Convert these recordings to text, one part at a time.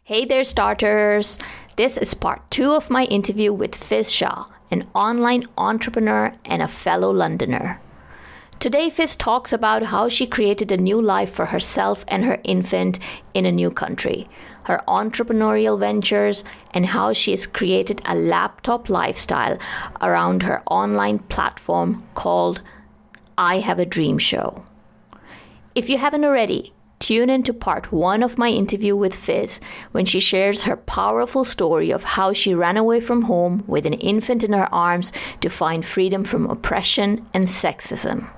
Hey there, starters! This is part 2 of my interview with Fizz Shah, an online entrepreneur and a fellow Londoner. Today, Fizz talks about how she created a new life for herself and her infant in a new country, her entrepreneurial ventures, and how she has created a laptop lifestyle around her online platform called I Have a Dream Show. If you haven't already, tune in to part 1 of my interview with Fizz when she shares her powerful story of how she ran away from home with an infant in her arms to find freedom from oppression and sexism.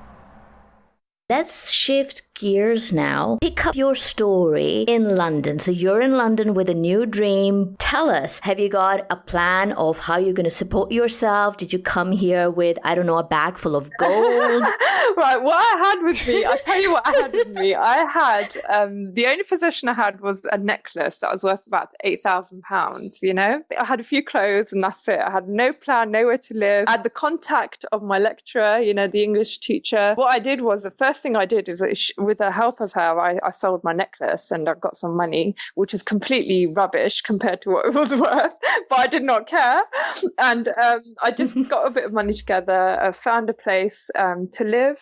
Let's shift gears now. Pick up your story in London. So you're in London with a new dream. Tell us, have you got a plan of how you're going to support yourself? Did you come here with, a bag full of gold? Right, what I had with me, I'll tell you what I had with me. I had, the only possession I had was a necklace that was worth about £8,000, you know? I had a few clothes and that's it. I had no plan, nowhere to live. I had the contact of my lecturer, you know, the English teacher. What I did was, the first thing I did is, with the help of her, I sold my necklace and I got some money, which is completely rubbish compared to what it was worth, but I did not care. And I just got a bit of money together, found a place to live.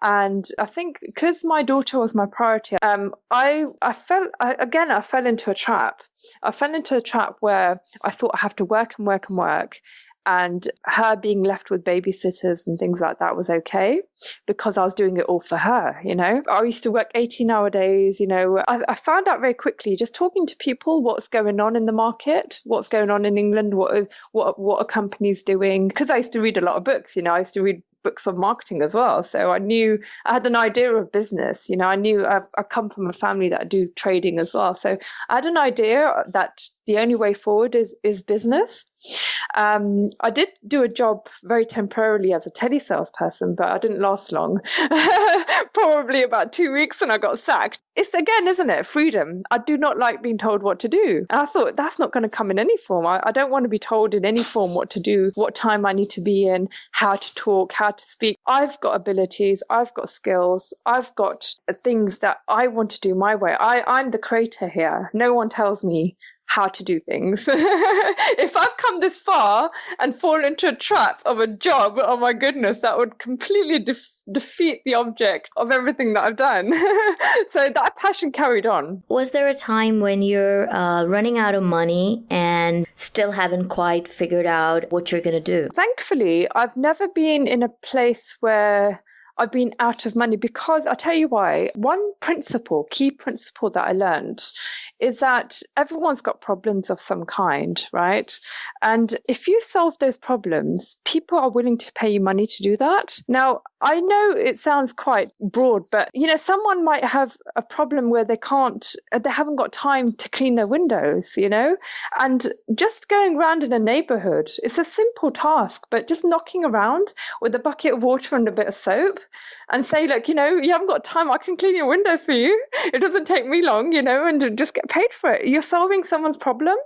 And I think because my daughter was my priority, I fell into a trap. I fell into a trap where I thought I have to work and work and work. And her being left with babysitters and things like that was okay because I was doing it all for her, you know. I used to work 18-hour days, you know. I found out very quickly, just talking to people, what's going on in the market, what's going on in England, what are companies doing. Because I used to read a lot of books, you know. I used to read books on marketing as well. So I had an idea of business, you know. I come from a family that do trading as well. So I had an idea that the only way forward is business. I did do a job very temporarily as a telesalesperson, but I didn't last long. Probably about 2 weeks and I got sacked. It's again, isn't it? Freedom. I do not like being told what to do. And I thought that's not going to come in any form. I don't want to be told in any form what to do, what time I need to be in, how to talk, how to speak. I've got abilities. I've got skills. I've got things that I want to do my way. I'm the creator here. No one tells me how to do things. If I've come this far and fall into a trap of a job, oh my goodness, that would completely defeat the object of everything that I've done. So that passion carried on. Was there a time when you're running out of money and still haven't quite figured out what you're going to do? Thankfully, I've never been in a place where I've been out of money, because I'll tell you why. One key principle that I learned is that everyone's got problems of some kind, right? And if you solve those problems, people are willing to pay you money to do that. Now, I know it sounds quite broad, but you know, someone might have a problem where they haven't got time to clean their windows, you know, and just going around in a neighborhood, it's a simple task, but just knocking around with a bucket of water and a bit of soap and say, look, you know, you haven't got time, I can clean your windows for you. It doesn't take me long, you know, and just get paid for it. You're solving someone's problem.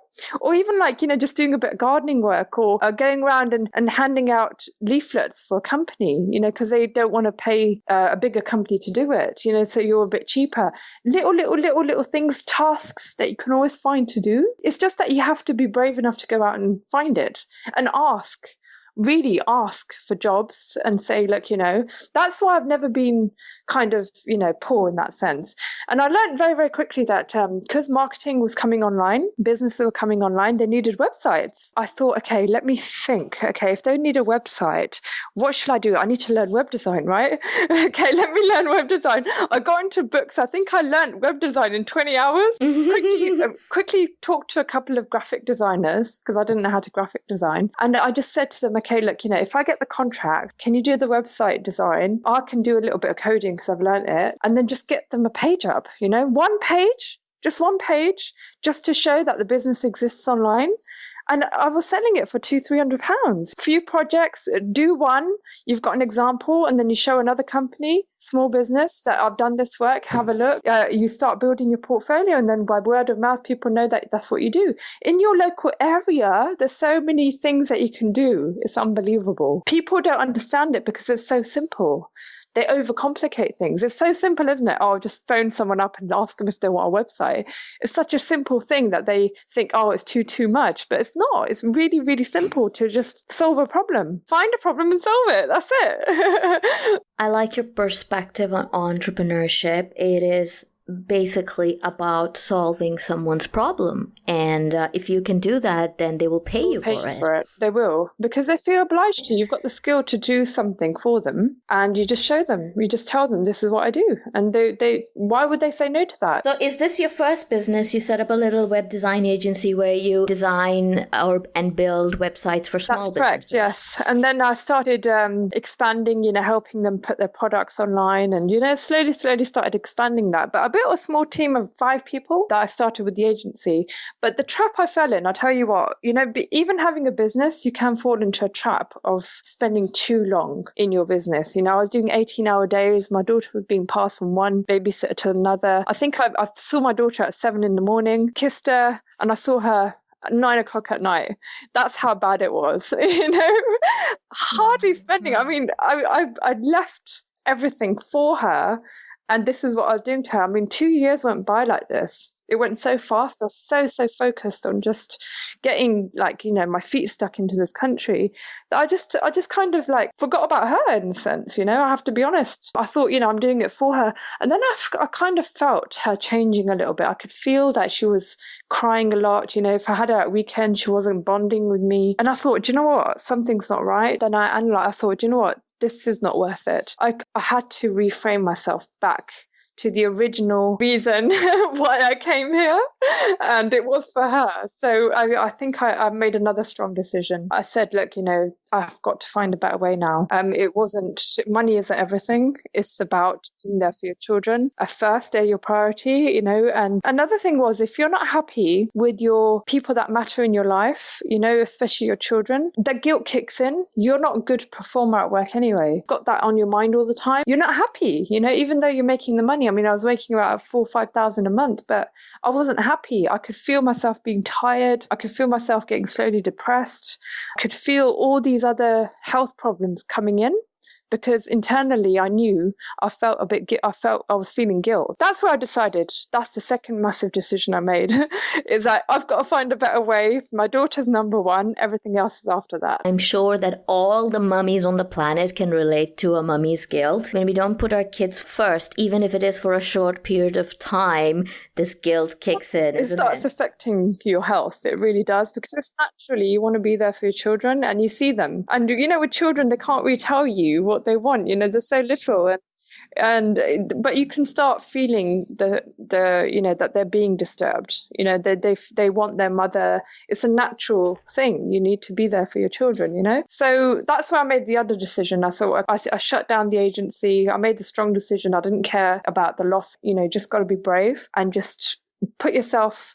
Or even like, you know, just doing a bit of gardening work, or going around and handing out leaflets for a company, you know, because they don't want to pay a bigger company to do it, you know, so you're a bit cheaper. Little things, tasks that you can always find to do. It's just that you have to be brave enough to go out and find it and really ask for jobs and say, look, you know, that's why I've never been kind of, you know, poor in that sense. And I learned very, very quickly that because marketing was coming online, businesses were coming online, they needed websites. I thought, okay, let me think. Okay, if they need a website, what should I do? I need to learn web design, right? Okay, let me learn web design. I got into books. I think I learned web design in 20 hours. Quickly talked to a couple of graphic designers because I didn't know how to graphic design. And I just said to them, okay, look, you know, if I get the contract, can you do the website design? I can do a little bit of coding because I've learned it, and then just get them a page up, you know, one page, just to show that the business exists online. And I was selling it for £200-300. Few projects, do one, you've got an example, and then you show another company, small business, that I've done this work, have a look. You start building your portfolio, and then by word of mouth, people know that that's what you do. In your local area, there's so many things that you can do. It's unbelievable. People don't understand it because it's so simple. they overcomplicate things. It's so simple, isn't it? Oh, just phone someone up and ask them if they want a website. It's such a simple thing that they think, oh, it's too much, but it's not. It's really, really simple to just solve a problem. Find a problem and solve it. That's it. I like your perspective on entrepreneurship. It is basically about solving someone's problem. And if you can do that, then they will pay you for it. They will, because they feel obliged to. You've got the skill to do something for them, and you just show them. You just tell them, this is what I do. And they why would they say no to that? So is this your first business? You set up a little web design agency where you design and build websites for small businesses? That's correct, yes. And then I started expanding, helping them put their products online, and, slowly started expanding that. But I built a small team of 5 people that I started with the agency. But the trap I fell in, I tell you what, even having a business, you can fall into a trap of spending too long in your business. I was doing 18-hour days. My daughter was being passed from one babysitter to another. I think I saw my daughter at 7 a.m, kissed her, and I saw her at 9 o'clock at night. That's how bad it was, hardly spending. I mean, I'd left everything for her, and this is what I was doing to her. I mean, 2 years went by like this. It went so fast. I was so focused on just getting my feet stuck into this country that I just kind of forgot about her in a sense, I have to be honest. I thought, I'm doing it for her. And then I kind of felt her changing a little bit. I could feel that she was crying a lot. If I had her at weekend, she wasn't bonding with me. And I thought, do you know what? Something's not right. Then I analyzed. I thought, do you know what? This is not worth it. I had to reframe myself back to the original reason why I came here, and it was for her. So I think I made another strong decision. I said, look, I've got to find a better way now. Money isn't everything. It's about being there for your children. First, they're your priority, and another thing was, if you're not happy with your people that matter in your life, especially your children, that guilt kicks in. You're not a good performer at work anyway. Got that on your mind all the time. You're not happy, even though you're making the money. I mean, I was making about 4,000 or 5,000 a month, but I wasn't happy. I could feel myself being tired. I could feel myself getting slowly depressed. I could feel all these other health problems coming in, because internally I knew I was feeling guilt. That's where I decided. That's the second massive decision I made is that I've got to find a better way. My daughter's number one. Everything else is after that. I'm sure that all the mummies on the planet can relate to a mummy's guilt. When we don't put our kids first, even if it is for a short period of time, this guilt kicks in. It starts affecting your health. It really does, because it's naturally you want to be there for your children and you see them. And, with children, they can't really tell you what they want. There's so little. But you can start feeling that they're being disturbed. They want their mother. It's a natural thing. You need to be there for your children. So that's where I made the other decision. I shut down the agency. I made the strong decision. I didn't care about the loss. Just got to be brave and just put yourself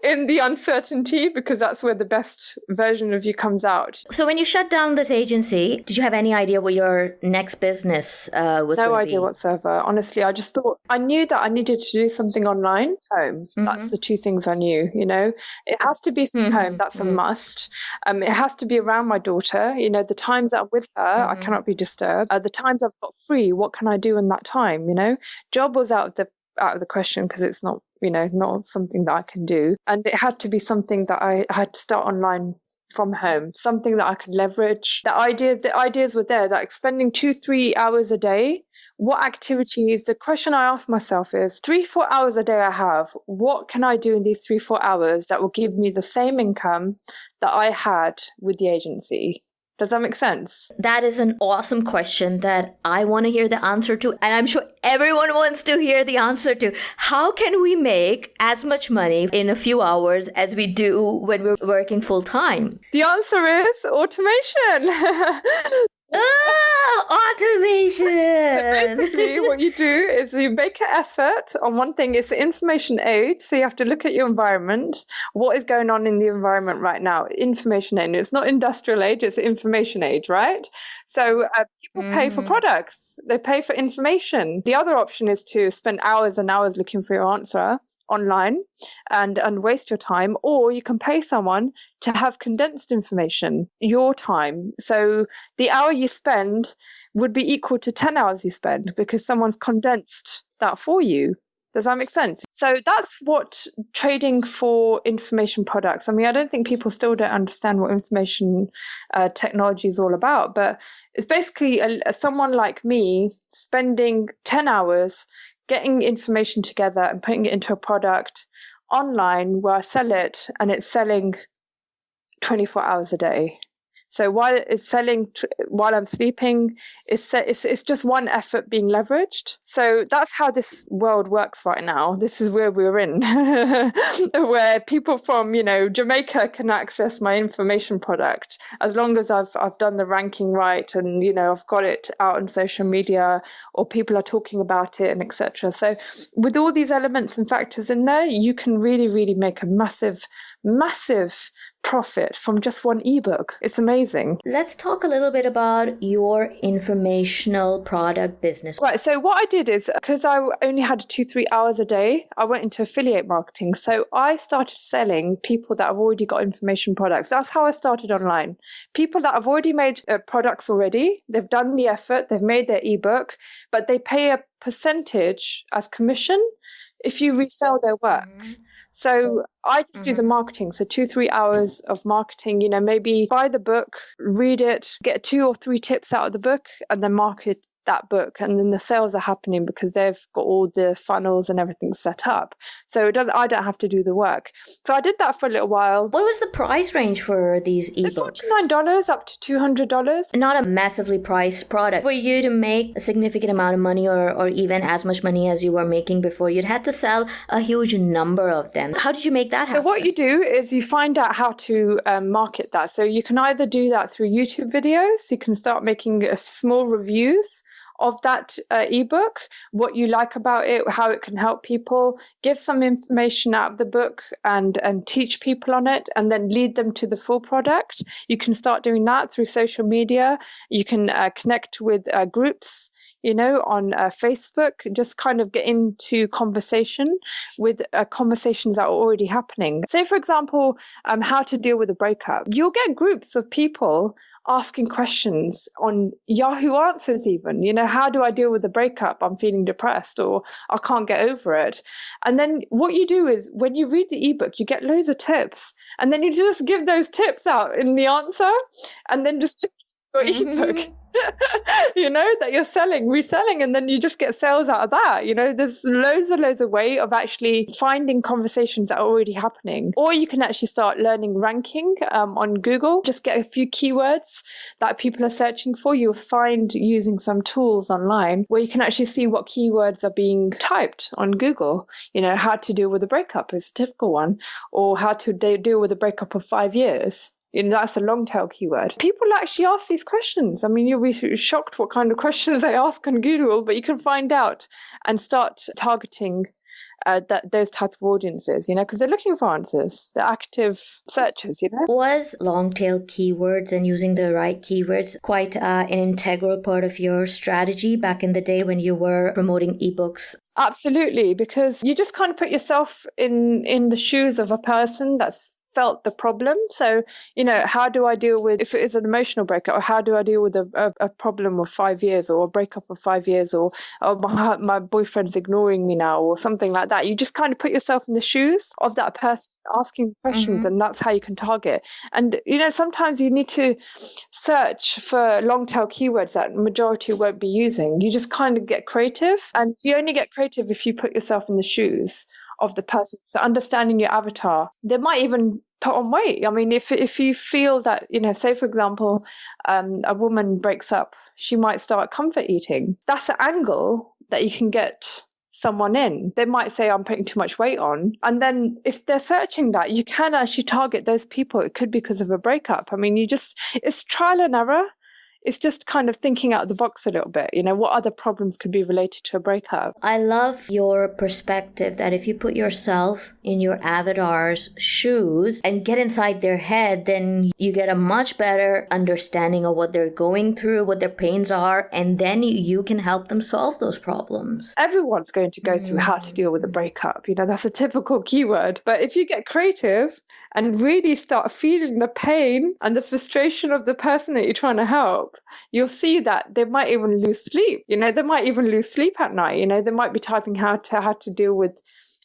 in the uncertainty, because that's where the best version of you comes out. So when you shut down this agency, did you have any idea what your next business was? No idea whatsoever. Honestly, I just thought, I knew that I needed to do something online. So that's the two things I knew, It has to be from home. That's a must. It has to be around my daughter. The times that I'm with her, I cannot be disturbed. The times I've got free, what can I do in that time? Job was out of the question, because it's not not something that I can do. And it had to be something that I had to start online from home, something that I could leverage. The ideas were there, that spending 2-3 hours a day, what activities, the question I ask myself is, 3-4 hours a day I have, what can I do in these 3-4 hours that will give me the same income that I had with the agency? Does that make sense? That is an awesome question that I want to hear the answer to. And I'm sure everyone wants to hear the answer to. How can we make as much money in a few hours as we do when we're working full time? The answer is automation. Automation. Basically, what you do is you make an effort on one thing. It's the information age. So you have to look at your environment. What is going on in the environment right now? Information age. It's not industrial age, it's information age, right? So people pay for products. They pay for information. The other option is to spend hours and hours looking for your answer online and waste your time, or you can pay someone to have condensed information, your time. So the hour you spend would be equal to 10 hours you spend because someone's condensed that for you. Does that make sense? So that's what trading for information products. I mean, I don't think people still don't understand what information technology is all about, but it's basically someone like me spending 10 hours getting information together and putting it into a product online where I sell it, and it's selling 24 hours a day. So while it's selling while I'm sleeping, it's just one effort being leveraged. So that's how this world works right now. This is where we're in, where people from, Jamaica can access my information product as long as I've done the ranking right and, I've got it out on social media or people are talking about it and etc. So with all these elements and factors in there, you can really, really make a massive profit from just one ebook. It's amazing. Let's talk a little bit about your informational product business. Right. So what I did is, because I only had 2-3 hours a day, I went into affiliate marketing. So I started selling people that have already got information products. That's how I started online. People that have already made products already, they've done the effort, they've made their ebook, but they pay a percentage as commission if you resell their work. So I just do the marketing. So 2-3 hours of marketing, maybe buy the book, read it, get 2 or 3 tips out of the book, and then market that book. And then the sales are happening because they've got all the funnels and everything set up. So I don't have to do the work. So I did that for a little while. What was the price range for these ebooks? $49 up to $200. Not a massively priced product. For you to make a significant amount of money or even as much money as you were making before, you'd had to sell a huge number of them. How did you make that happen? So what you do is you find out how to market that. So you can either do that through YouTube videos. You can start making small reviews of that ebook, what you like about it, how it can help people, give some information out of the book and teach people on it, and then lead them to the full product. You can start doing that through social media. You can connect with groups, on Facebook, just kind of get into conversation with conversations that are already happening. Say, for example, how to deal with a breakup. You'll get groups of people asking questions on Yahoo Answers even, how do I deal with the breakup? I'm feeling depressed or I can't get over it. And then what you do is when you read the ebook, you get loads of tips and then you just give those tips out in the answer and then just your ebook. That you're reselling, and then you just get sales out of that. There's loads of way of actually finding conversations that are already happening. Or you can actually start learning ranking on Google. Just get a few keywords that people are searching for. You'll find using some tools online where you can actually see what keywords are being typed on Google. How to deal with a breakup is a typical one, or how to deal with a breakup of 5 years. That's a long tail keyword. People actually ask these questions. I mean, you'll be shocked what kind of questions they ask on Google, but you can find out and start targeting those type of audiences, because they're looking for answers. They're active searchers, Was long tail keywords and using the right keywords quite an integral part of your strategy back in the day when you were promoting ebooks? Absolutely, because you just kind of put yourself in the shoes of a person that's felt the problem. So, how do I deal with, if it is an emotional breakup, or how do I deal with a problem of 5 years or a breakup of 5 years or my boyfriend's ignoring me now or something like that. You just kind of put yourself in the shoes of that person asking questions and that's how you can target. And, sometimes you need to search for long tail keywords that majority won't be using. You just kind of get creative, and you only get creative if you put yourself in the shoes of the person. So understanding your avatar. They might even put on weight. I mean, if you feel that, say for example, a woman breaks up, she might start comfort eating. That's an angle that you can get someone in. They might say, I'm putting too much weight on. And then if they're searching that, you can actually target those people. It could be because of a breakup. I mean, it's trial and error. it's just kind of thinking out of the box a little bit. What other problems could be related to a breakup? I love your perspective that if you put yourself in your avatar's shoes and get inside their head, then you get a much better understanding of what they're going through, what their pains are, and then you can help them solve those problems. Everyone's going to go through how to deal with a breakup. That's a typical keyword. But if you get creative and really start feeling the pain and the frustration of the person that you're trying to help, you'll see that they might even lose sleep. They might even lose sleep at night. They might be typing how to deal with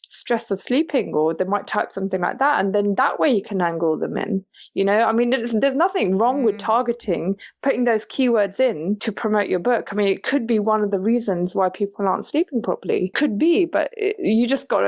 stress of sleeping, or they might type something like that, and then that way you can angle them in. There's nothing wrong with targeting, putting those keywords in to promote your book. It could be one of the reasons why people aren't sleeping properly. Could be, but you just go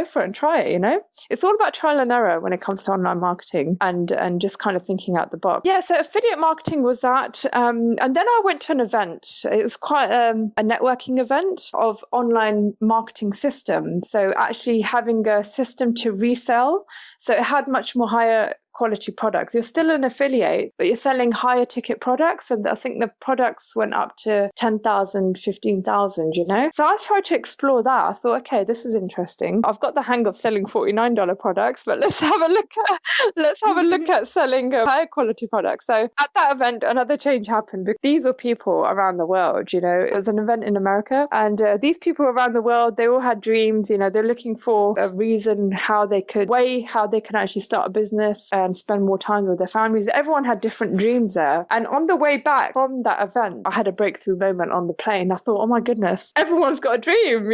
for it and try it. It's all about trial and error when it comes to online marketing and just kind of thinking out the box. Yeah, so affiliate marketing was that, and then I went to an event. It was quite a networking event of online marketing systems. So actually having a system to resell. So it had much more higher quality products. You're still an affiliate, but you're selling higher ticket products. And I think the products went up to 10,000, 15,000, So I tried to explore that. I thought, okay, this is interesting. I've got the hang of selling $49 products, but let's have a look at selling higher quality products. So at that event, another change happened. These are people around the world, it was an event in America, and these people around the world, they all had dreams, they're looking for a reason how they can actually start a business and spend more time with their families. Everyone had different dreams there. And on the way back from that event, I had a breakthrough moment on the plane. I thought, oh my goodness, everyone's got a dream,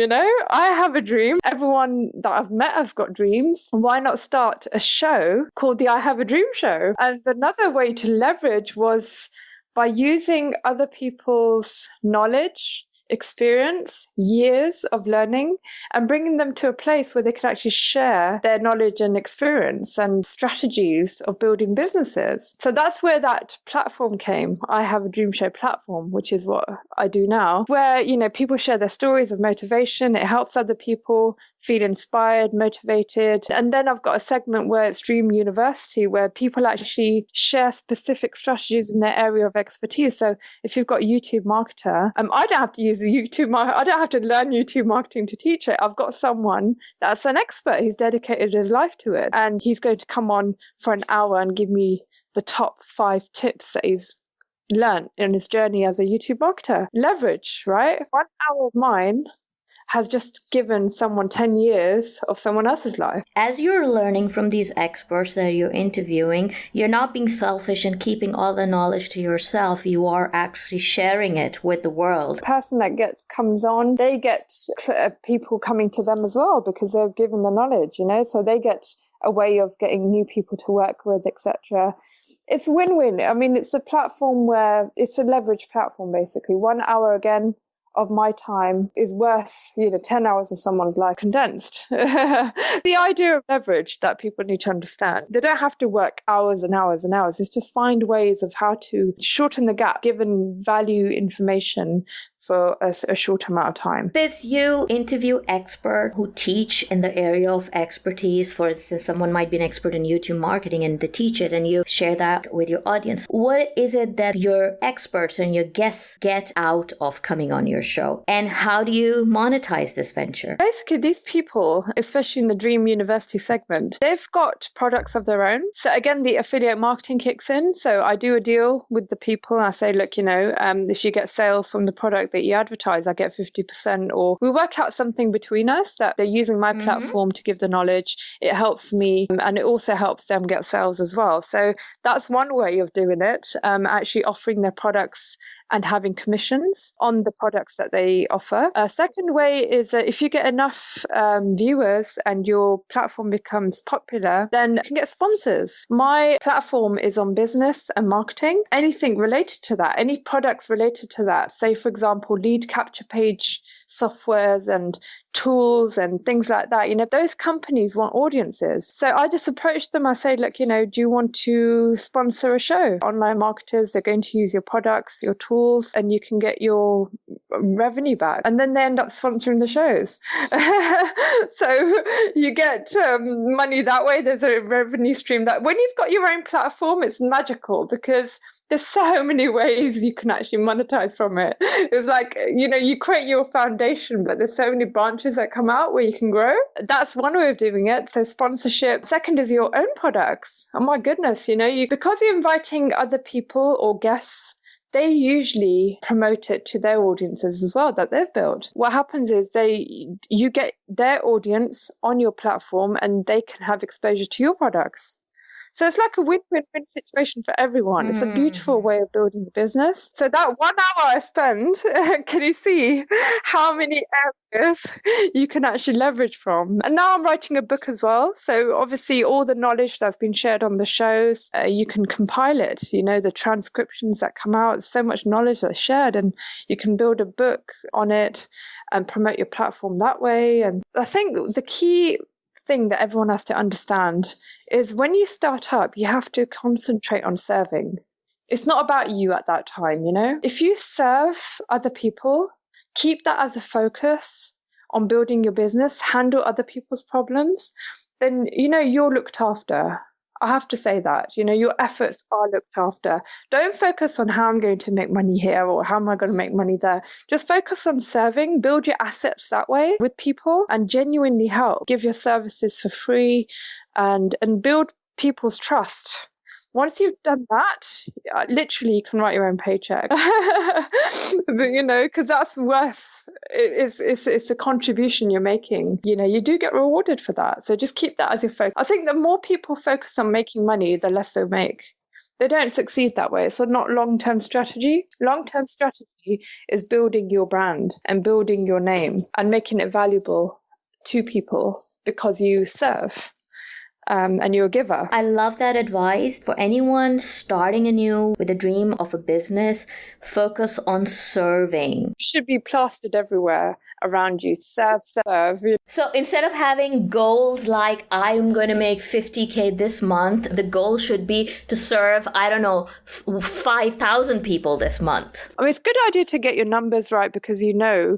I have a dream. Everyone that I've met has got dreams. Why not start a show called the I Have a Dream Show? And another way to leverage was by using other people's knowledge, experience, years of learning, and bringing them to a place where they can actually share their knowledge and experience and strategies of building businesses. So that's where that platform came. I Have a Dream Show platform, which is what I do now, where, people share their stories of motivation. It helps other people feel inspired, motivated. And then I've got a segment where it's Dream University, where people actually share specific strategies in their area of expertise. So if you've got a YouTube marketer, I don't have to use I don't have to learn YouTube marketing to teach it. I've got someone that's an expert. He's dedicated his life to it. And he's going to come on for an hour and give me the top 5 tips that he's learned in his journey as a YouTube marketer. Leverage, right? 1 hour of mine has just given someone 10 years of someone else's life. As you're learning from these experts that you're interviewing, you're not being selfish and keeping all the knowledge to yourself. You are actually sharing it with the world. The person that comes on, they get people coming to them as well because they're given the knowledge, so they get a way of getting new people to work with, etc. It's win-win. It's a platform where it's a leverage platform, basically. 1 hour again of my time is worth, 10 hours of someone's life condensed. The idea of leverage that people need to understand. They don't have to work hours and hours and hours. It's just find ways of how to shorten the gap, given value information for a short amount of time. Fizz, you interview experts who teach in the area of expertise. For instance, someone might be an expert in YouTube marketing and they teach it and you share that with your audience. What is it that your experts and your guests get out of coming on your show? And how do you monetize this venture? Basically, these people, especially in the Dream University segment, they've got products of their own. So again, the affiliate marketing kicks in. So I do a deal with the people. I say, look, if you get sales from the product that you advertise, I get 50%, or we work out something between us that they're using my platform to give the knowledge. It helps me and it also helps them get sales as well. So that's one way of doing it, actually offering their products and having commissions on the products that they offer. A second way is that if you get enough viewers and your platform becomes popular, then you can get sponsors. My platform is on business and marketing. Anything related to that, any products related to that, say, for example, lead capture page softwares and tools and things like that. Those companies want audiences. So I just approach them. I say, look, do you want to sponsor a show? Online marketers, they're going to use your products, your tools, and you can get your revenue back. And then they end up sponsoring the shows. So you get money that way. There's a revenue stream that when you've got your own platform, it's magical because There's so many ways you can actually monetize from it. It's like, you create your foundation, but there's so many branches that come out where you can grow. That's one way of doing it. So sponsorship. Second is your own products. Oh my goodness, because you're inviting other people or guests, they usually promote it to their audiences as well that they've built. What happens is you get their audience on your platform and they can have exposure to your products. So it's like a win-win-win situation for everyone. It's a beautiful way of building a business. So that 1 hour I spend, can you see how many areas you can actually leverage from? And now I'm writing a book as well. So obviously all the knowledge that's been shared on the shows, you can compile it. The transcriptions that come out, so much knowledge that's shared, and you can build a book on it and promote your platform that way. And I think the key thing that everyone has to understand is when you start up, you have to concentrate on serving. It's not about you at that time, If you serve other people, keep that as a focus on building your business, handle other people's problems, then, you're looked after. I have to say that, your efforts are looked after. Don't focus on how I'm going to make money here or how am I going to make money there. Just focus on serving, build your assets that way with people and genuinely help. Give your services for free and build people's trust. Once you've done that, literally you can write your own paycheck. But, because that's it's a contribution you're making. You do get rewarded for that. So just keep that as your focus. I think the more people focus on making money, the less they make. They don't succeed that way. It's not long-term strategy. Long-term strategy is building your brand and building your name and making it valuable to people because you serve. And you're a giver. I love that advice. For anyone starting anew with a dream of a business, focus on serving. It should be plastered everywhere around you. Serve. So instead of having goals like I'm going to make 50K this month, the goal should be to serve, 5,000 people this month. I mean, it's a good idea to get your numbers right because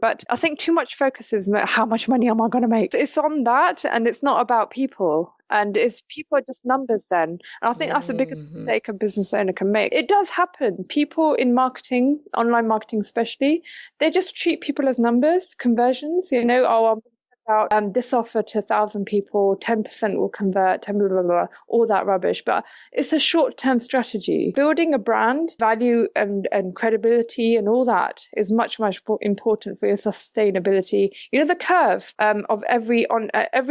but I think too much focus is how much money am I going to make? It's on that and it's not about people. And it's people are just numbers then. And I think that's the biggest mistake a business owner can make. It does happen. People in marketing, online marketing especially, they just treat people as numbers, conversions, I'm going to send out this offer to 1,000 people, 10% will convert, 10 blah, blah, blah, all that rubbish. But it's a short-term strategy. Building a brand, value and credibility and all that is much, much more important for your sustainability. The curve of every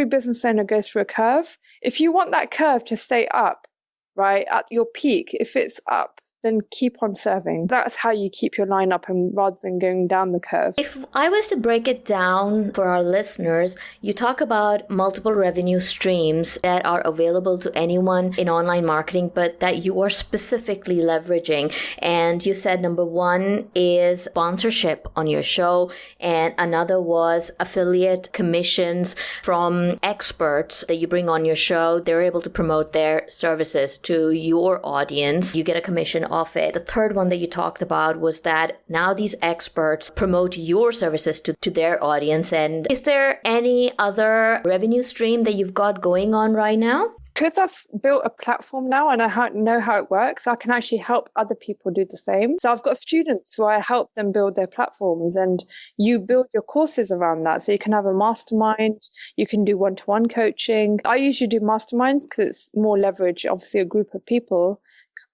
business owner goes through a curve. If you want that curve to stay up, right, at your peak, if it's up, then keep on serving. That's how you keep your line up and rather than going down the curve. If I was to break it down for our listeners, you talk about multiple revenue streams that are available to anyone in online marketing, but that you are specifically leveraging. And you said number one is sponsorship on your show, and another was affiliate commissions from experts that you bring on your show. They're able to promote their services to your audience. You get a commission off it. The third one that you talked about was that now these experts promote your services to their audience. And is there any other revenue stream that you've got going on right now? Because I've built a platform now and I know how it works, I can actually help other people do the same. So I've got students who I help them build their platforms, and you build your courses around that. So you can have a mastermind, you can do one-to-one coaching. I usually do masterminds because it's more leverage, obviously a group of people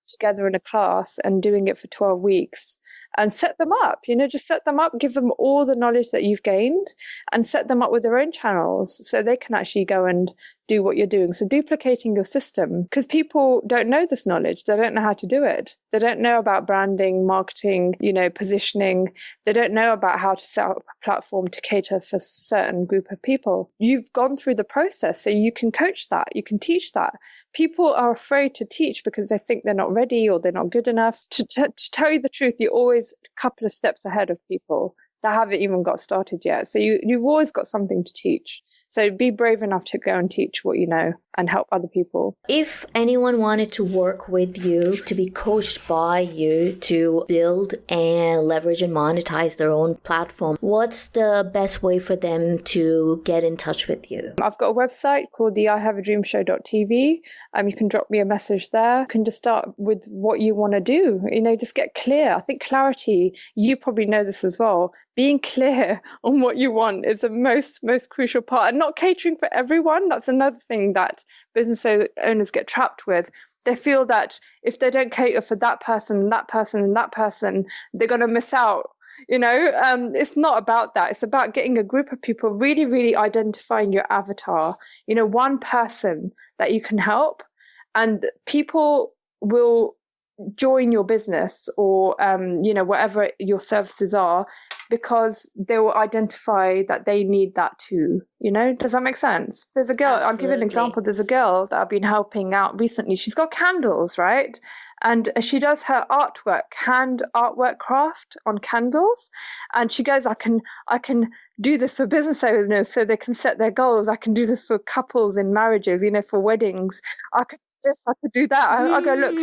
together in a class and doing it for 12 weeks and set them up, just set them up, give them all the knowledge that you've gained and set them up with their own channels so they can actually go and do what you're doing. So duplicating your system, because people don't know this knowledge. They don't know how to do it. They don't know about branding, marketing, positioning. They don't know about how to set up a platform to cater for a certain group of people. You've gone through the process, so you can coach that. You can teach that. People are afraid to teach because they think they're not ready or they're not good enough. To tell you the truth, you're always a couple of steps ahead of people that haven't even got started yet. So you've always got something to teach. So be brave enough to go and teach what you know and help other people. If anyone wanted to work with you, to be coached by you to build and leverage and monetize their own platform, what's the best way for them to get in touch with you? I've got a website called the ihaveadreamshow.tv. You can drop me a message there. You can just start with what you want to do. Just get clear. I think clarity, you probably know this as well. Being clear on what you want is the most crucial part, and not catering for everyone. That's another thing that business owners get trapped with. They feel that if they don't cater for that person and that person and that person, they're going to miss out. It's not about that. It's about getting a group of people, really, really identifying your avatar, one person that you can help, and people will join your business or, whatever your services are, because they will identify that they need that too. Does that make sense? There's a girl, Absolutely. I'll give you an example. There's a girl that I've been helping out recently. She's got candles, right? And she does her hand artwork craft on candles. And she goes, I can do this for business owners so they can set their goals. I can do this for couples in marriages, for weddings. I could do this, I could do that. I go, look,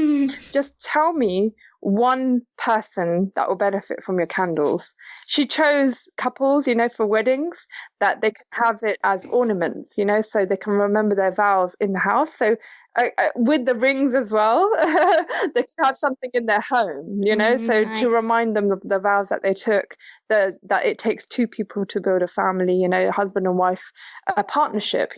just tell me one person that will benefit from your candles. She chose couples, for weddings, that they can have it as ornaments, so they can remember their vows in the house. So with the rings as well, they can have something in their home, so nice. to remind them of the vows that they took, that it takes two people to build a family, a husband and wife partnership,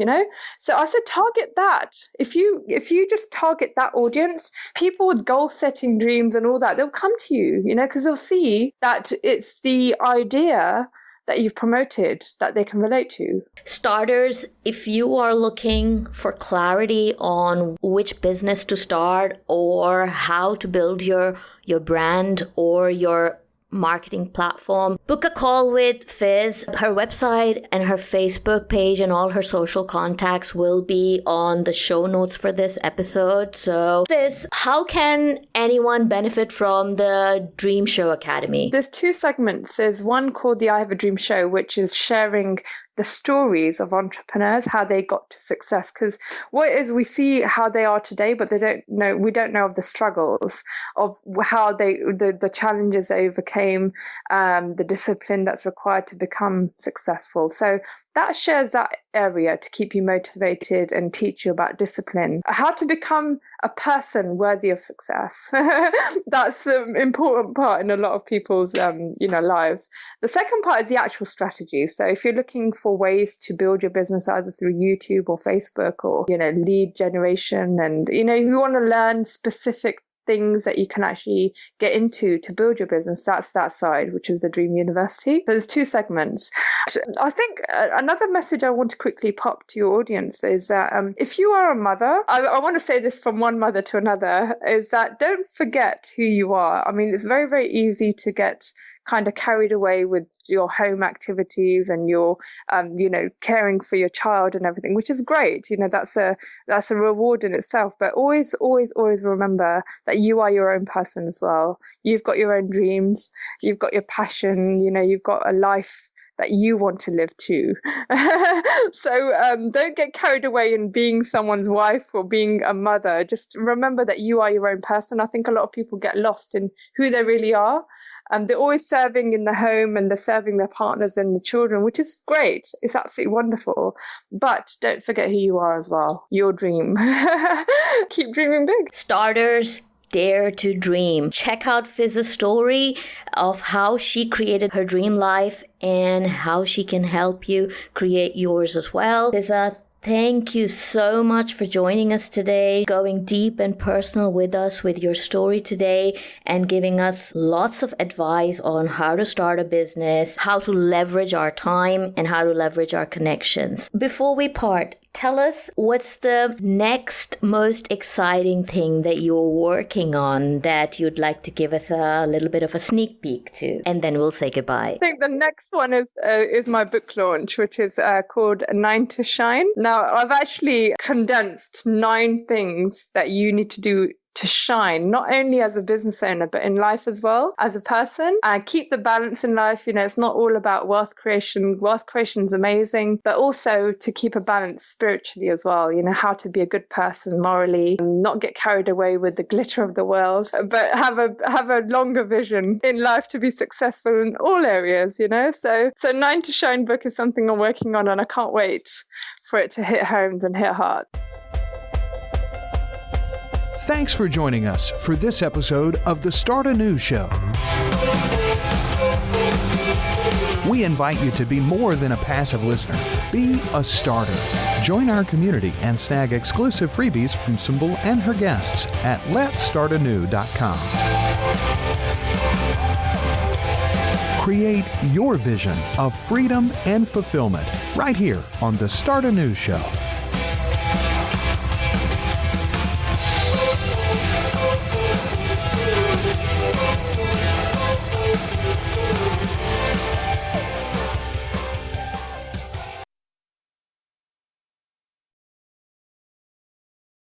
So I said, target that. If you just target that audience, people with goal-setting dreams and all that, they'll come to you, because they'll see that it's the idea that you've promoted that they can relate to. Starters, if you are looking for clarity on which business to start or how to build your brand or your marketing platform, book a call with Fizz. Her website and her Facebook page and all her social contacts will be on the show notes for this episode. So Fizz, how can anyone benefit from the Dream Show Academy? There's two segments. There's one called the I Have a Dream Show, which is sharing the stories of entrepreneurs, how they got to success. Because what it is, we see how they are today, but we don't know of the struggles, of how the challenges they overcame, the discipline that's required to become successful. So that shares that area to keep you motivated and teach you about discipline, how to become a person worthy of success. That's an important part in a lot of people's lives. The second part is the actual strategy. So if you're looking for ways to build your business either through YouTube or Facebook or lead generation, and if you want to learn specific things that you can actually get into to build your business, that's that side, which is the Dream University. So there's two segments. I think another message I want to quickly pop to your audience is that if you are a mother, I want to say this from one mother to another, is that don't forget who you are. I mean, it's very, very easy to get kind of carried away with your home activities and your caring for your child and everything, which is great. That's a reward in itself, but always remember that you are your own person as well. You've got your own dreams, you've got your passion, you've got a life that you want to live too. So don't get carried away in being someone's wife or being a mother. Just remember that you are your own person. I think a lot of people get lost in who they really are. They're always serving in the home and they're serving their partners and the children, which is great. It's absolutely wonderful. But don't forget who you are as well. Your dream. Keep dreaming big. Starters, dare to dream. Check out Fizz's story of how she created her dream life and how she can help you create yours as well. Fizz, thank you so much for joining us today, going deep and personal with us with your story today and giving us lots of advice on how to start a business, how to leverage our time and how to leverage our connections. Before we part, tell us what's the next most exciting thing that you're working on that you'd like to give us a little bit of a sneak peek to, and then we'll say goodbye. I think the next one is my book launch, which is called 9 to Shine. Now, I've actually condensed 9 things that you need to do to shine, not only as a business owner, but in life as well, as a person, and keep the balance in life. It's not all about wealth creation. Wealth creation is amazing, but also to keep a balance spiritually as well. How to be a good person morally, not get carried away with the glitter of the world, but have a longer vision in life to be successful in all areas, So 9 to Shine book is something I'm working on, and I can't wait for it to hit homes and hit heart. Thanks for joining us for this episode of the Start Anew Show. We invite you to be more than a passive listener. Be a starter. Join our community and snag exclusive freebies from Symbol and her guests at letstartanew.com. Create your vision of freedom and fulfillment right here on the Start Anew Show.